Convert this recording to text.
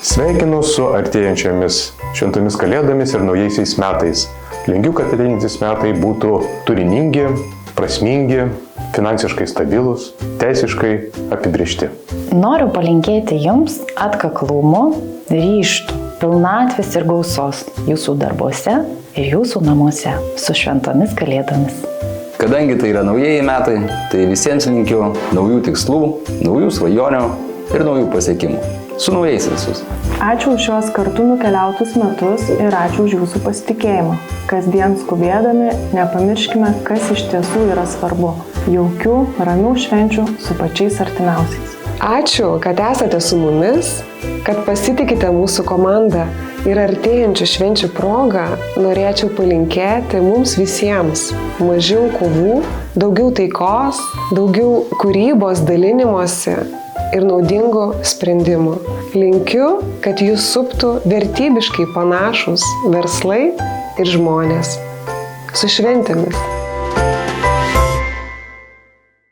Sveikinu su artėjančiomis šventomis kalėdomis ir naujaisiais metais. Linkiu, kad ateinantys metai būtų turiningi, prasmingi, finansiškai stabilūs, teisiškai apibrėžti. Noriu palinkėti jums atkaklumo, ryžtų, pilnatvės ir gausos jūsų darbuose ir jūsų namuose su šventomis kalėdomis. Kadangi tai yra naujieji metai, tai visiems linkiu naujų tikslų, naujų svajonių ir naujų pasiekimų. Su naujais visus. Ačiū už šios kartu nukeliautus metus ir ačiū už jūsų pasitikėjimą. Kasdien skubėdami nepamirškime, kas iš tiesų yra svarbu. Jaukių, ramių švenčių su pačiais artimiausiais. Ačiū, kad esate su mumis, kad pasitikite mūsų komandą ir artėjančių švenčių progą norėčiau palinkėti mums visiems mažiau kovų, daugiau taikos, daugiau kūrybos, dalinimosi ir naudingų sprendimų. Linkiu, kad jūs suptų vertybiškai panašūs verslai ir žmonės. Su šventėmis!